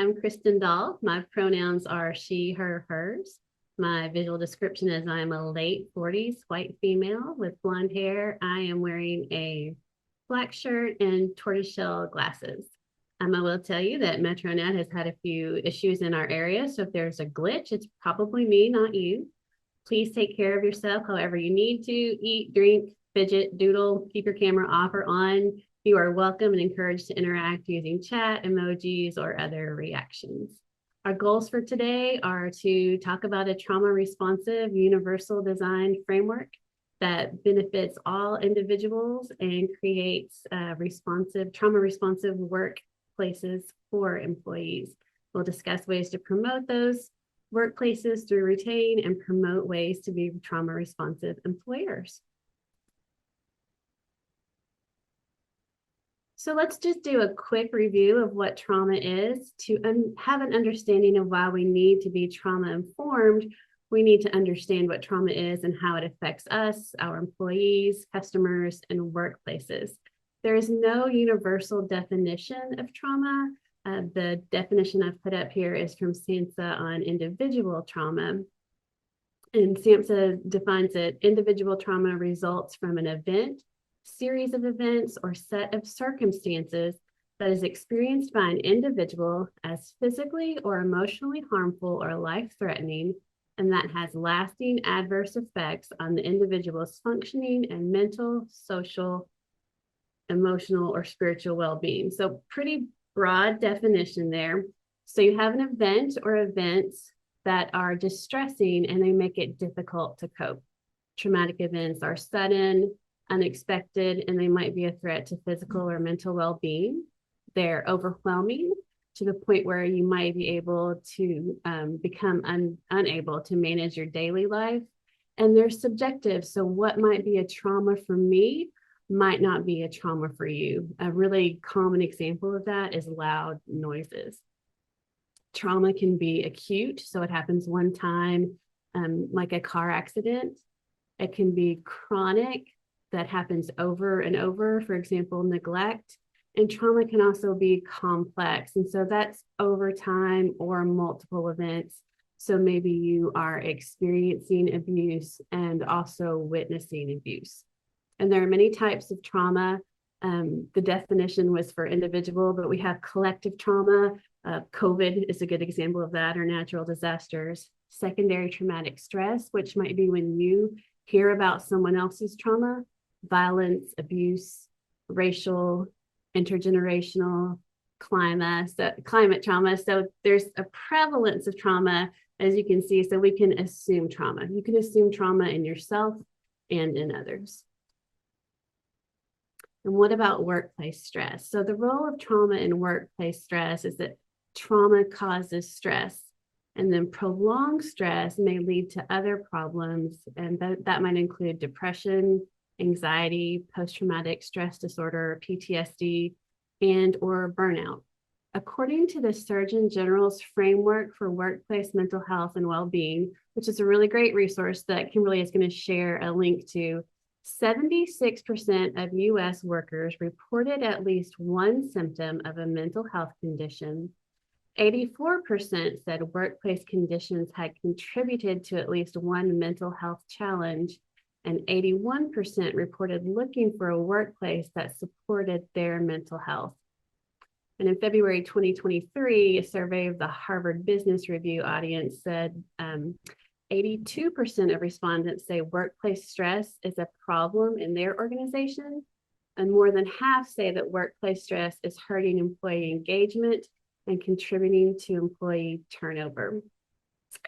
I'm Kristen Dahl. My pronouns are she, her, hers. My visual description is I am a late 40s white female with blonde hair. I am wearing a black shirt and tortoiseshell glasses. I will tell you that MetroNet has had a few issues in our area. So if there's a glitch, it's probably me, not you. Please take care of yourself however you need to. Eat, drink, fidget, doodle, keep your camera off or on. You are welcome and encouraged to interact using chat, emojis, or other reactions. Our goals for today are to talk about a trauma-responsive universal design framework that benefits all individuals and creates trauma-responsive workplaces for employees. We'll discuss ways to promote those workplaces to retain and promote ways to be trauma-responsive employers. So let's just do a quick review of what trauma is. To have an understanding of why we need to be trauma informed, we need to understand what trauma is and how it affects us, our employees, customers, and workplaces. There is no universal definition of trauma. The definition I've put up here is from SAMHSA on individual trauma. And SAMHSA defines it: individual trauma results from an event, series of events, or set of circumstances that is experienced by an individual as physically or emotionally harmful or life-threatening, and that has lasting adverse effects on the individual's functioning and mental, social, emotional, or spiritual well-being. So pretty broad definition there. So you have an event or events that are distressing and they make it difficult to cope. Traumatic events are sudden, unexpected, and they might be a threat to physical or mental well-being. They're overwhelming to the point where you might be able to become unable to manage your daily life. And they're subjective. So what might be a trauma for me might not be a trauma for you. A really common example of that is loud noises. Trauma can be acute, so it happens one time, like a car accident. It can be chronic, that happens over and over, for example, neglect. And trauma can also be complex. And so that's over time or multiple events. So maybe you are experiencing abuse and also witnessing abuse. And there are many types of trauma. The definition was for individual, but we have collective trauma. COVID is a good example of that, or natural disasters. Secondary traumatic stress, which might be when you hear about someone else's trauma. Violence, abuse, racial, intergenerational, climate trauma. So there's a prevalence of trauma, as you can see, so we can assume trauma. You can assume trauma in yourself and in others. And what about workplace stress? So the role of trauma in workplace stress is that trauma causes stress, and then prolonged stress may lead to other problems, and that might include depression, anxiety, post-traumatic stress disorder, PTSD, and or burnout. According to the Surgeon General's Framework for Workplace Mental Health and Well-Being, which is a really great resource that Kimberly is going to share a link to, 76% of US workers reported at least one symptom of a mental health condition. 84% said workplace conditions had contributed to at least one mental health challenge, and 81% reported looking for a workplace that supported their mental health. And in February 2023, a survey of the Harvard Business Review audience said 82% of respondents say workplace stress is a problem in their organization, and more than half say that workplace stress is hurting employee engagement and contributing to employee turnover.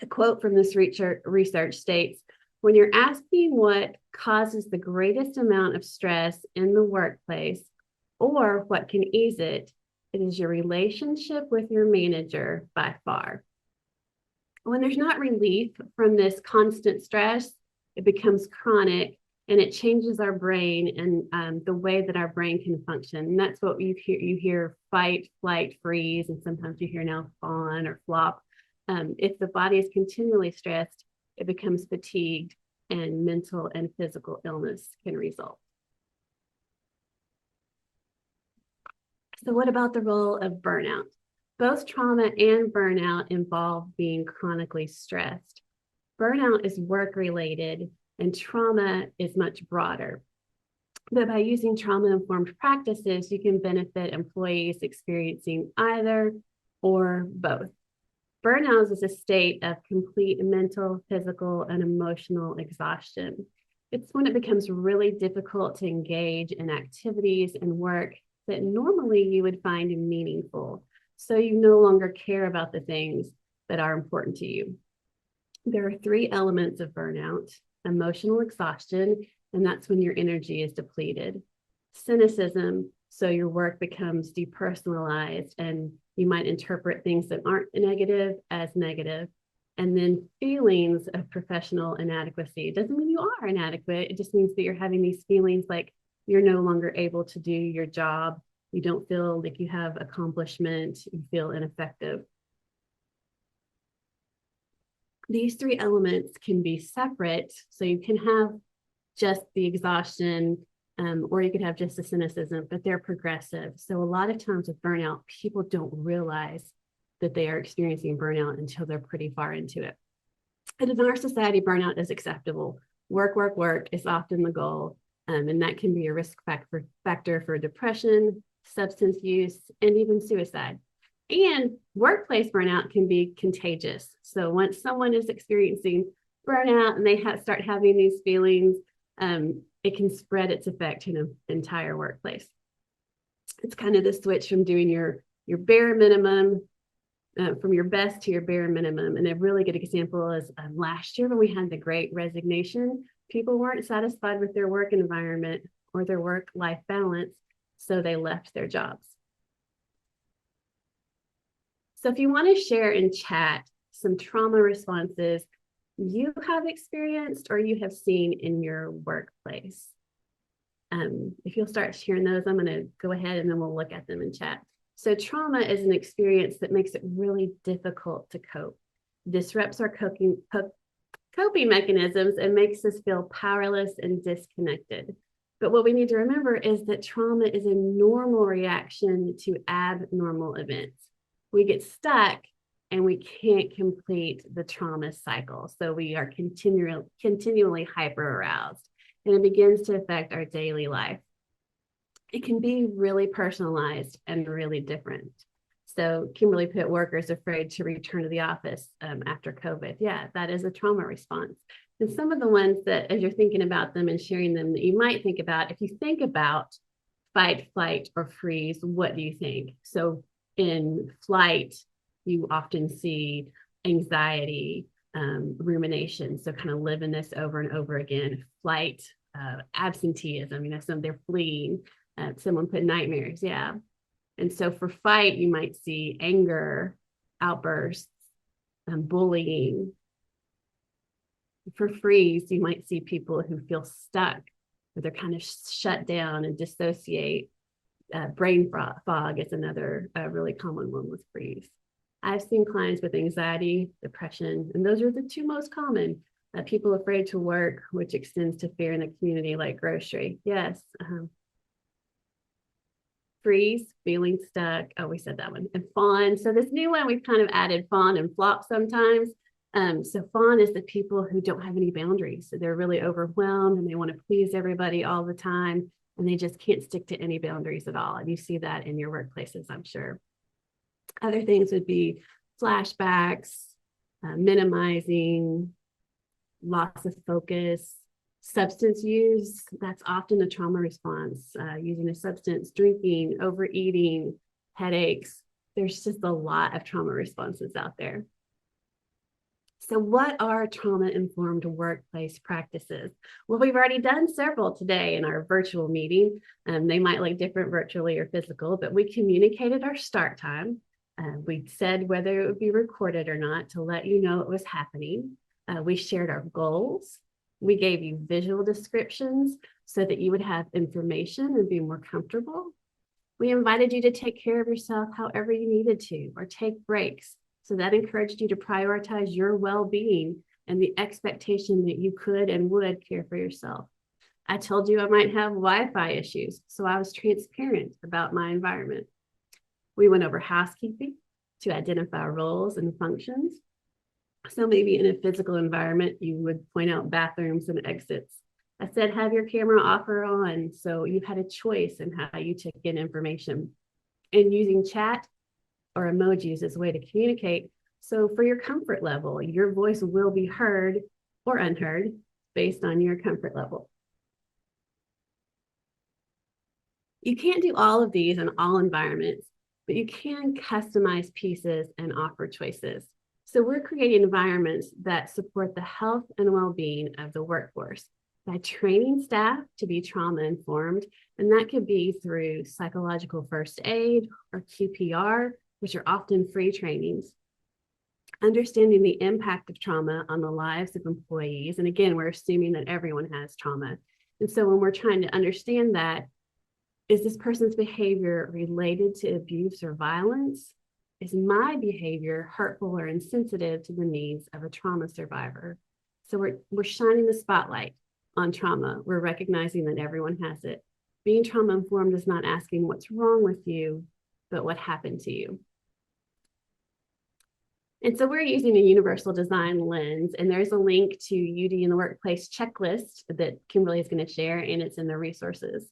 A quote from this research states, "When you're asking what causes the greatest amount of stress in the workplace or what can ease it, it is your relationship with your manager by far." When there's not relief from this constant stress, it becomes chronic and it changes our brain and the way that our brain can function. And that's what you hear fight, flight, freeze, and sometimes you hear now fawn or flop. If the body is continually stressed, it becomes fatigued, and mental and physical illness can result. So what about the role of burnout? Both trauma and burnout involve being chronically stressed. Burnout is work-related and trauma is much broader. But by using trauma-informed practices, you can benefit employees experiencing either or both. Burnout is a state of complete mental, physical, and emotional exhaustion. It's when it becomes really difficult to engage in activities and work that normally you would find meaningful. So you no longer care about the things that are important to you. There are three elements of burnout: emotional exhaustion, and that's when your energy is depleted; cynicism, so your work becomes depersonalized and you might interpret things that aren't negative as negative; and then feelings of professional inadequacy. It doesn't mean you are inadequate. It just means that you're having these feelings like you're no longer able to do your job. You don't feel like you have accomplishment. You feel ineffective. These three elements can be separate. So you can have just the exhaustion, or you could have just the cynicism, but they're progressive. So a lot of times with burnout, people don't realize that they are experiencing burnout until they're pretty far into it. And in our society, burnout is acceptable. Work, work, work is often the goal. And that can be a risk factor for depression, substance use, and even suicide. And workplace burnout can be contagious. So once someone is experiencing burnout and they start having these feelings, it can spread its effect to an entire workplace. It's kind of the switch from doing your bare minimum, from your best to your bare minimum. And a really good example is last year when we had the Great Resignation, people weren't satisfied with their work environment or their work-life balance, so they left their jobs. So if you want to share in chat some trauma responses you have experienced or you have seen in your workplace, if you'll start sharing those, I'm going to go ahead and then we'll look at them in chat. So trauma is an experience that makes it really difficult to cope, disrupts our coping mechanisms, and makes us feel powerless and disconnected. But what we need to remember is that trauma is a normal reaction to abnormal events. We get stuck and we can't complete the trauma cycle. So we are continually hyper aroused, and it begins to affect our daily life. It can be really personalized and really different. So Kimberly put workers afraid to return to the office after COVID. Yeah, that is a trauma response. And some of the ones that, as you're thinking about them and sharing them, that you might think about, if you think about fight, flight, or freeze, what do you think? So in flight, you often see anxiety, rumination. So kind of living this over and over again. Flight, absenteeism, they're fleeing. Someone put nightmares, yeah. And so for fight, you might see anger, outbursts, bullying. For freeze, you might see people who feel stuck, or they're kind of shut down and dissociate. Brain fog is another really common one with freeze. I've seen clients with anxiety, depression, and those are the two most common. People afraid to work, which extends to fear in the community, like grocery. Yes. Freeze, feeling stuck. Oh, we said that one. And fawn. So this new one, we've kind of added fawn and flop sometimes. So fawn is the people who don't have any boundaries. So they're really overwhelmed and they want to please everybody all the time. And they just can't stick to any boundaries at all. And you see that in your workplaces, I'm sure. Other things would be flashbacks, minimizing, loss of focus, substance use. That's often a trauma response, using a substance, drinking, overeating, headaches. There's just a lot of trauma responses out there. So what are trauma-informed workplace practices? Well, we've already done several today in our virtual meeting. They might look different virtually or physical, but we communicated our start time. We said whether it would be recorded or not to let you know it was happening. We shared our goals. We gave you visual descriptions so that you would have information and be more comfortable. We invited you to take care of yourself however you needed to, or take breaks. So that encouraged you to prioritize your well-being and the expectation that you could and would care for yourself. I told you I might have Wi-Fi issues, so I was transparent about my environment. We went over housekeeping, to identify roles and functions. So maybe in a physical environment, you would point out bathrooms and exits. I said, have your camera off or on. So you had a choice in how you took in information. And using chat or emojis as a way to communicate. So for your comfort level, your voice will be heard or unheard based on your comfort level. You can't do all of these in all environments, but you can customize pieces and offer choices. So we're creating environments that support the health and well-being of the workforce by training staff to be trauma informed. And that could be through psychological first aid or QPR, which are often free trainings. Understanding the impact of trauma on the lives of employees. And again, we're assuming that everyone has trauma. And so when we're trying to understand that, is this person's behavior related to abuse or violence? Is my behavior hurtful or insensitive to the needs of a trauma survivor? So we're shining the spotlight on trauma. We're recognizing that everyone has it. Being trauma informed is not asking what's wrong with you, but what happened to you. And so we're using a universal design lens, and there's a link to UD in the Workplace checklist that Kimberly is going to share, and it's in the resources.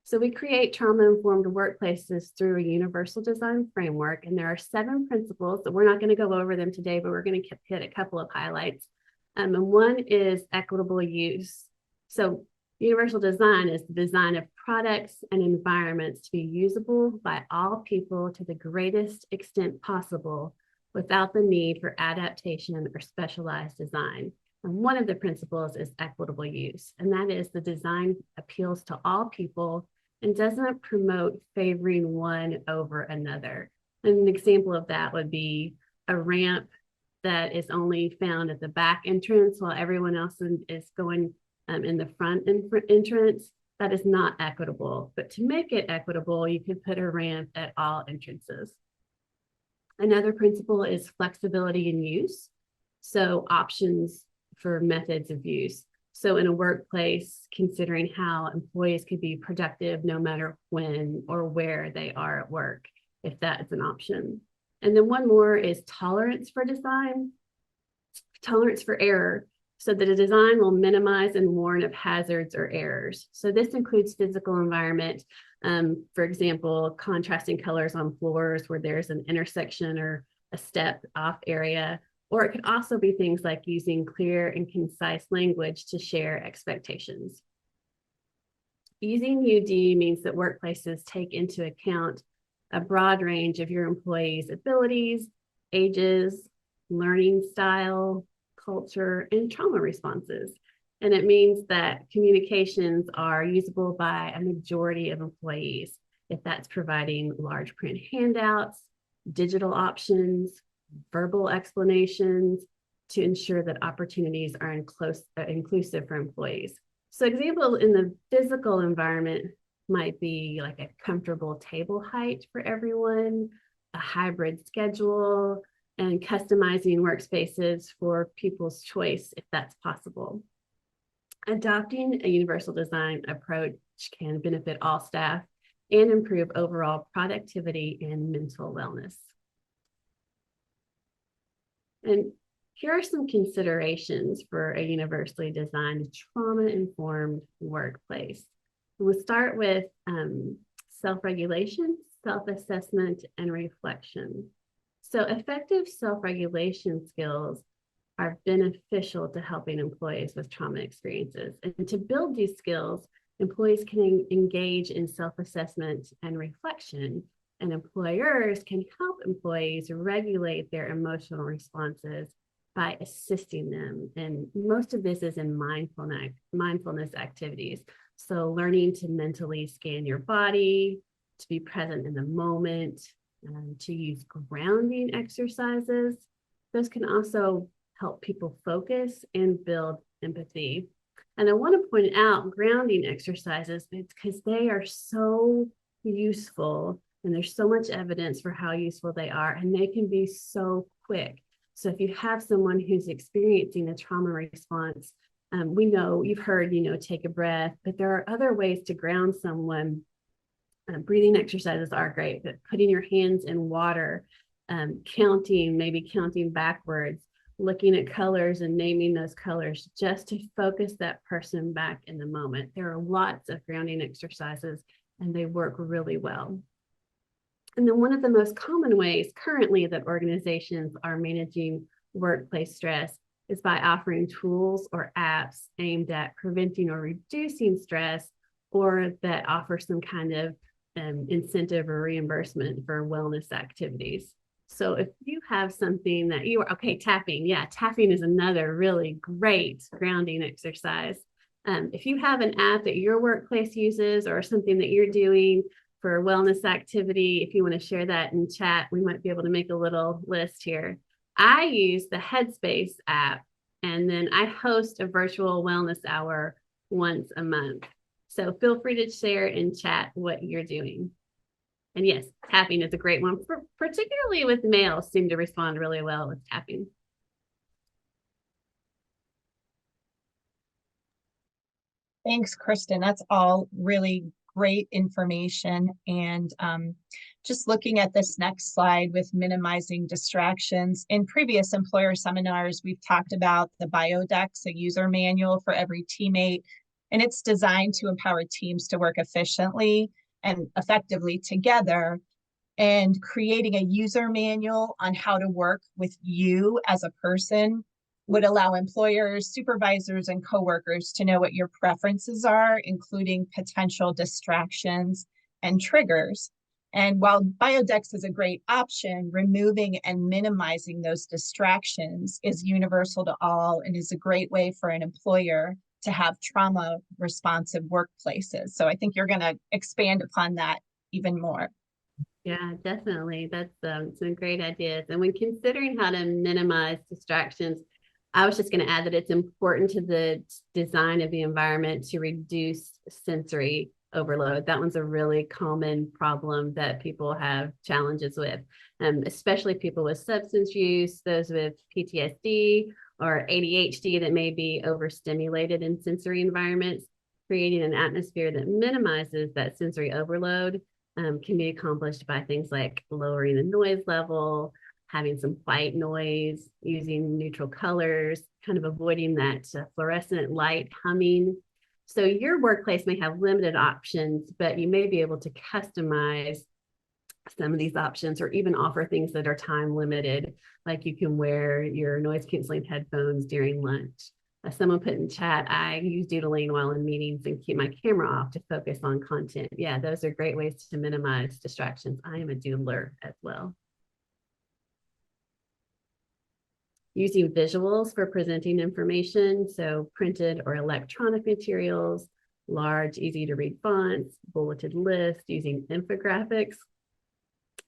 So we create trauma-informed workplaces through a universal design framework, and there are 7 principles that we're not going to go over them today, but we're going to hit a couple of highlights. And one is equitable use. So universal design is the design of products and environments to be usable by all people to the greatest extent possible without the need for adaptation or specialized design. And one of the principles is equitable use, and that is the design appeals to all people and doesn't promote favoring one over another. And an example of that would be a ramp that is only found at the back entrance while everyone else is going in the front entrance. That is not equitable, but to make it equitable, you could put a ramp at all entrances. Another principle is flexibility in use. So options for methods of use. So in a workplace, considering how employees could be productive no matter when or where they are at work, if that is an option. And then one more is tolerance for design, tolerance for error, so that a design will minimize and warn of hazards or errors. So this includes physical environment, for example, contrasting colors on floors where there's an intersection or a step off area. Or it could also be things like using clear and concise language to share expectations. Using UD means that workplaces take into account a broad range of your employees' abilities, ages, learning style, culture, and trauma responses. And it means that communications are usable by a majority of employees, if that's providing large print handouts, digital options, verbal explanations to ensure that opportunities are inclusive for employees. So example in the physical environment might be like a comfortable table height for everyone, a hybrid schedule, and customizing workspaces for people's choice if that's possible. Adopting a universal design approach can benefit all staff and improve overall productivity and mental wellness. And here are some considerations for a universally designed trauma-informed workplace. We'll start with self-regulation, self-assessment, and reflection. So effective self-regulation skills are beneficial to helping employees with trauma experiences. And to build these skills, employees can engage in self-assessment and reflection, and employers can help employees regulate their emotional responses by assisting them. And most of this is in mindfulness activities. So learning to mentally scan your body, to be present in the moment, to use grounding exercises. Those can also help people focus and build empathy. And I want to point out grounding exercises because they are so useful, and there's so much evidence for how useful they are, and they can be so quick. So if you have someone who's experiencing a trauma response, we know you've heard, take a breath, but there are other ways to ground someone. Breathing exercises are great, but putting your hands in water counting, maybe counting backwards, looking at colors and naming those colors just to focus that person back in the moment. There are lots of grounding exercises and they work really well. And then one of the most common ways currently that organizations are managing workplace stress is by offering tools or apps aimed at preventing or reducing stress, or that offer some kind of incentive or reimbursement for wellness activities. So if you have something that you are, okay, tapping, yeah, tapping is another really great grounding exercise. If you have an app that your workplace uses or something that you're doing for wellness activity, if you want to share that in chat, we might be able to make a little list here. I use the Headspace app, and then I host a virtual wellness hour once a month. So feel free to share in chat what you're doing. And yes, tapping is a great one, particularly with males seem to respond really well with tapping. Thanks, Kristen. That's all really great information. And just looking at this next slide with minimizing distractions. In previous employer seminars, we've talked about the Biodex, a user manual for every teammate, and it's designed to empower teams to work efficiently and effectively together. And creating a user manual on how to work with you as a person would allow employers, supervisors, and coworkers to know what your preferences are, including potential distractions and triggers. And while Biodex is a great option, removing and minimizing those distractions is universal to all and is a great way for an employer to have trauma responsive workplaces. So I think you're going to expand upon that even more. Yeah, definitely. That's some great ideas. And when considering how to minimize distractions, I was just going to add that it's important to the design of the environment to reduce sensory overload. That one's a really common problem that people have challenges with, especially people with substance use, those with PTSD or ADHD that may be overstimulated in sensory environments. Creating an atmosphere that minimizes that sensory overload can be accomplished by things like lowering the noise level, having some white noise, using neutral colors, kind of avoiding that fluorescent light humming. So your workplace may have limited options, but you may be able to customize some of these options or even offer things that are time limited, like you can wear your noise canceling headphones during lunch. Someone put in chat, I use doodling while in meetings and keep my camera off to focus on content. Yeah, those are great ways to minimize distractions. I am a doodler as well. Using visuals for presenting information, so printed or electronic materials, large, easy to read fonts, bulleted lists, using infographics.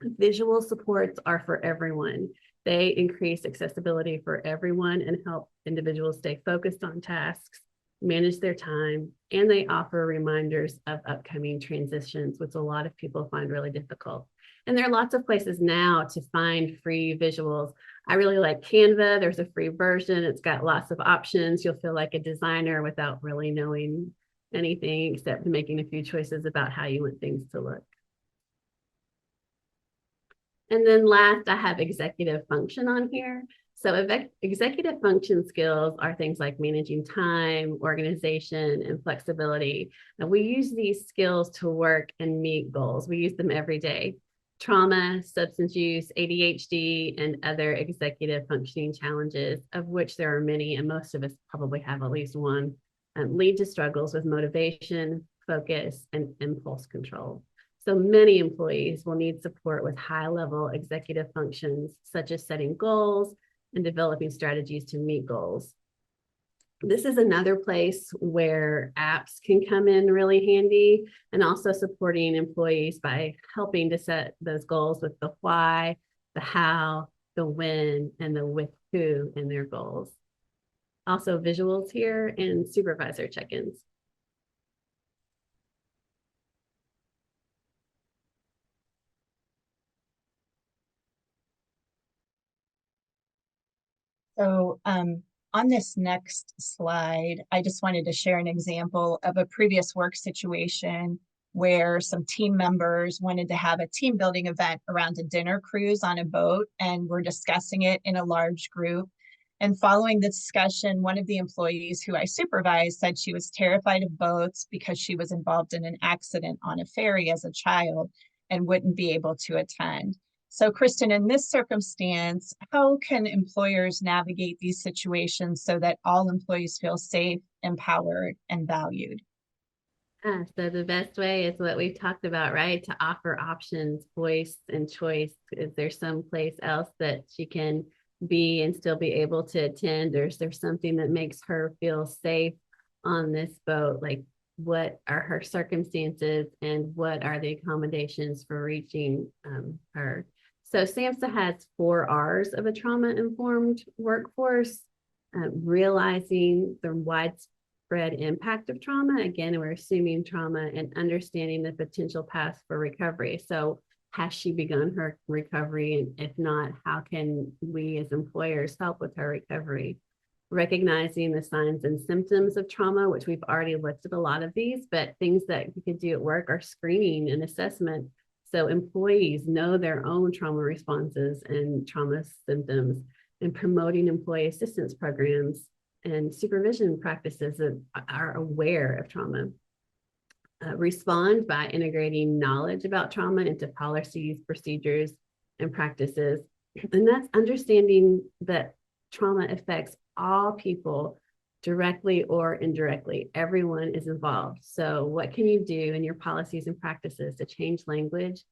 Visual supports are for everyone. They increase accessibility for everyone and help individuals stay focused on tasks, manage their time, and they offer reminders of upcoming transitions, which a lot of people find really difficult. And there are lots of places now to find free visuals. I really like Canva. There's a free version. It's got lots of options. You'll feel like a designer without really knowing anything except making a few choices about how you want things to look. And then last, I have executive function on here. So executive function skills are things like managing time, organization, and flexibility. And we use these skills to work and meet goals. We use them every day. Trauma, substance use, ADHD, and other executive functioning challenges, of which there are many, and most of us probably have at least one, lead to struggles with motivation, focus, and impulse control. So many employees will need support with high-level executive functions, such as setting goals and developing strategies to meet goals. This is another place where apps can come in really handy, and also supporting employees by helping to set those goals with the why, the how, the when, and the with who in their goals. Also visuals here and supervisor check-ins. So on this next slide, I just wanted to share an example of a previous work situation where some team members wanted to have a team building event around a dinner cruise on a boat, and we're discussing it in a large group. And following the discussion, one of the employees who I supervised said she was terrified of boats because she was involved in an accident on a ferry as a child and wouldn't be able to attend. So, Kristen, in this circumstance, how can employers navigate these situations so that all employees feel safe, empowered, and valued? So the best way is what we've talked about, right? To offer options, voice, and choice. Is there some place else that she can be and still be able to attend? Or is there something that makes her feel safe on this boat? Like, what are her circumstances and what are the accommodations for reaching her? So SAMHSA has 4 R's of a trauma-informed workforce, realizing the widespread impact of trauma. Again, we're assuming trauma and understanding the potential paths for recovery. So has she begun her recovery? And if not, how can we as employers help with her recovery? Recognizing the signs and symptoms of trauma, which we've already listed a lot of these, but things that you could do at work are screening and assessment. So employees know their own trauma responses and trauma symptoms, and promoting employee assistance programs and supervision practices that are aware of trauma. Respond by integrating knowledge about trauma into policies, procedures, and practices. And that's understanding that trauma affects all people directly or indirectly. Everyone is involved. So what can you do in your policies and practices to change language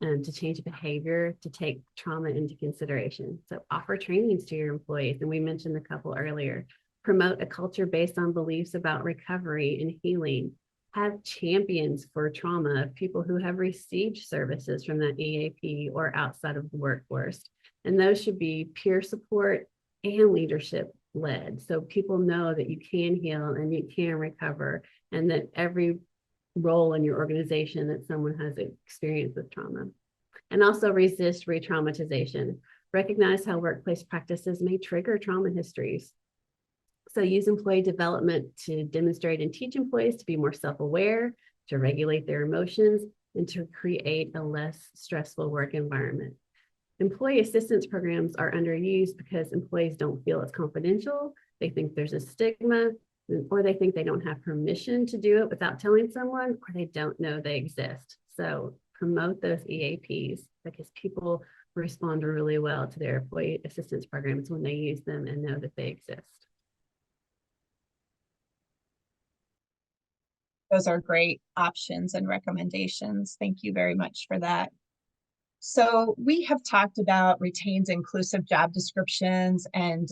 and to change behavior, to take trauma into consideration? So offer trainings to your employees. And we mentioned a couple earlier. Promote a culture based on beliefs about recovery and healing. Have champions for trauma, people who have received services from that EAP or outside of the workforce. And those should be peer support and leadership led. So people know that you can heal and you can recover, and that every role in your organization that someone has experience with trauma. And also resist re-traumatization. Recognize how workplace practices may trigger trauma histories. So use employee development to demonstrate and teach employees to be more self-aware, to regulate their emotions, and to create a less stressful work environment. Employee assistance programs are underused because employees don't feel it's confidential. They think there's a stigma, or they think they don't have permission to do it without telling someone, or they don't know they exist. So promote those EAPs, because people respond really well to their employee assistance programs when they use them and know that they exist. Those are great options and recommendations. Thank you very much for that. So we have talked about retains inclusive job descriptions and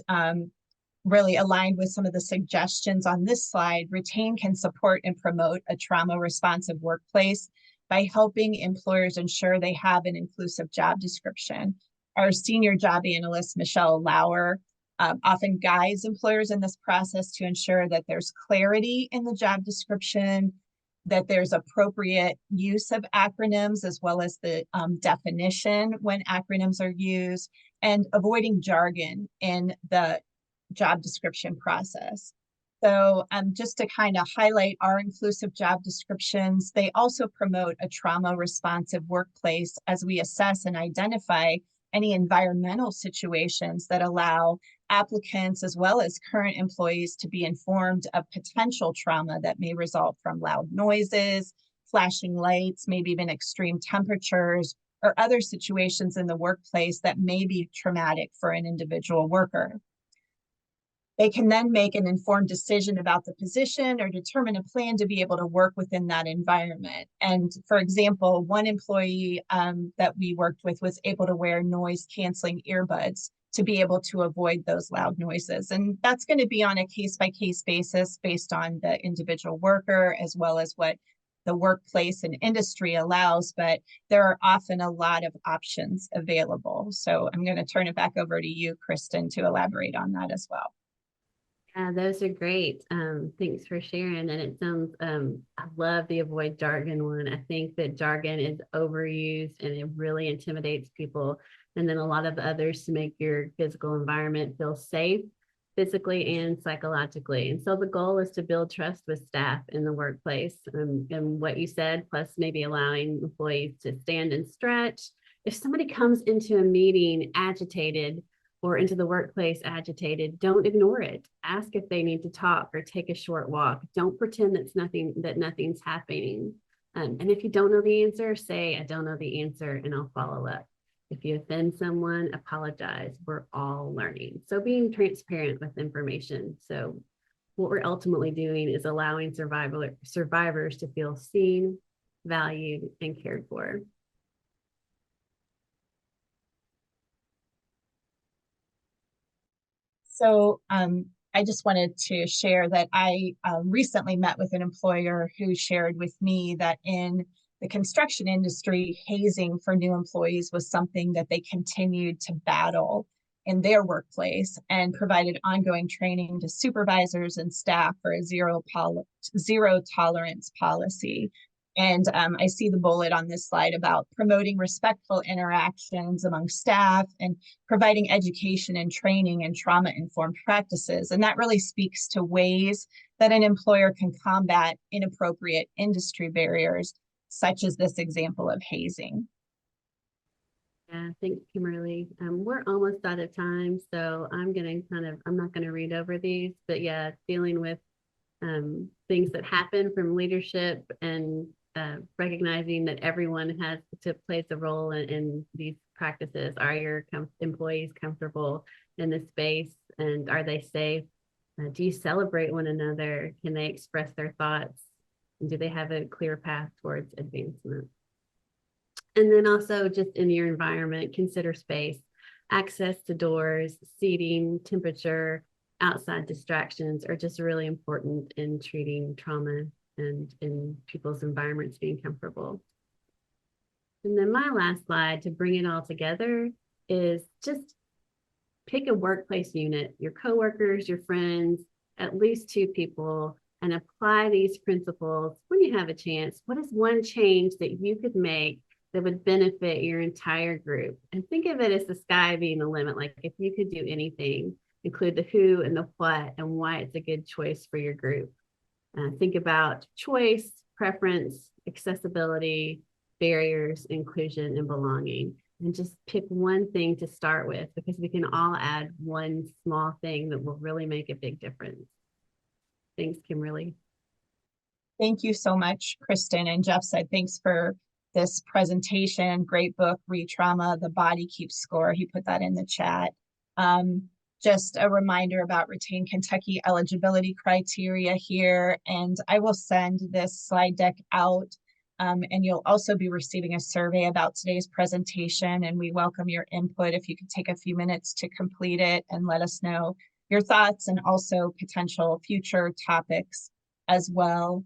really aligned with some of the suggestions on this slide. Retain can support and promote a trauma responsive workplace by helping employers ensure they have an inclusive job description. Our senior job analyst, Michelle Lauer, often guides employers in this process to ensure that there's clarity in the job description, that there's appropriate use of acronyms, as well as the definition when acronyms are used, and avoiding jargon in the job description process. So just to kind of highlight our inclusive job descriptions, they also promote a trauma responsive workplace as we assess and identify any environmental situations that allow applicants as well as current employees to be informed of potential trauma that may result from loud noises, flashing lights, maybe even extreme temperatures, or other situations in the workplace that may be traumatic for an individual worker. They can then make an informed decision about the position or determine a plan to be able to work within that environment. And for example, one employee that we worked with was able to wear noise canceling earbuds to be able to avoid those loud noises. And that's going to be on a case-by-case basis based on the individual worker as well as what the workplace and industry allows, but there are often a lot of options available. So I'm going to turn it back over to you, Kristen, to elaborate on that as well. Those are great. Thanks for sharing. And it sounds, I love the avoid jargon one. I think that jargon is overused and it really intimidates people. And then a lot of others to make your physical environment feel safe. physically and psychologically. And so the goal is to build trust with staff in the workplace. And what you said, plus maybe allowing employees to stand and stretch. If somebody comes into a meeting agitated or into the workplace agitated, don't ignore it. Ask if they need to talk or take a short walk. Don't pretend that nothing's happening. And if you don't know the answer, say, I don't know the answer, and I'll follow up. If you offend someone, apologize. We're all learning. So being transparent with information. So what we're ultimately doing is allowing survivors to feel seen, valued, and cared for. So I just wanted to share that I recently met with an employer who shared with me that in the construction industry, hazing for new employees was something that they continued to battle in their workplace, and provided ongoing training to supervisors and staff for a zero tolerance policy. And I see the bullet on this slide about promoting respectful interactions among staff and providing education and training and trauma-informed practices. And that really speaks to ways that an employer can combat inappropriate industry barriers, such as this example of hazing. Yeah, thanks, Kimberly. We're almost out of time, so I'm not going to read over these, but yeah, dealing with things that happen from leadership and recognizing that everyone has to play a role in these practices. Are your employees comfortable in the space, and are they safe? Do you celebrate one another? Can they express their thoughts? And do they have a clear path towards advancement? And then also just in your environment, consider space, access to doors, seating, temperature, outside distractions are just really important in treating trauma and in people's environments being comfortable. And then my last slide to bring it all together is just pick a workplace unit, your coworkers, your friends, at least 2 people, and apply these principles when you have a chance. What is one change that you could make that would benefit your entire group? And think of it as the sky being the limit. Like if you could do anything, include the who and the what and why it's a good choice for your group. Think about choice, preference, accessibility, barriers, inclusion, and belonging. And just pick one thing to start with, because we can all add one small thing that will really make a big difference. Thanks, Kimberly. Thank you so much, Kristen. And Jeff said, thanks for this presentation. Great book, Retrauma, The Body Keeps Score. He put that in the chat. Just a reminder about Retain Kentucky eligibility criteria here. And I will send this slide deck out. And you'll also be receiving a survey about today's presentation. And we welcome your input if you could take a few minutes to complete it and let us know your thoughts and also potential future topics as well.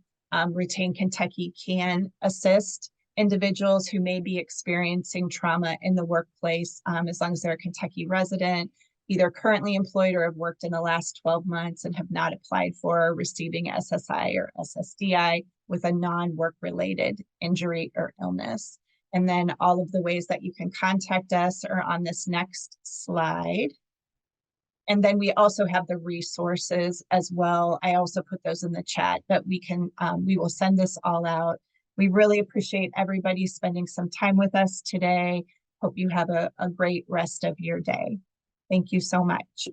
Retain Kentucky can assist individuals who may be experiencing trauma in the workplace, as long as they're a Kentucky resident, either currently employed or have worked in the last 12 months and have not applied for or receiving SSI or SSDI with a non-work related injury or illness. And then all of the ways that you can contact us are on this next slide. And then we also have the resources as well. I also put those in the chat, but we will send this all out. We really appreciate everybody spending some time with us today. Hope you have a great rest of your day. Thank you so much.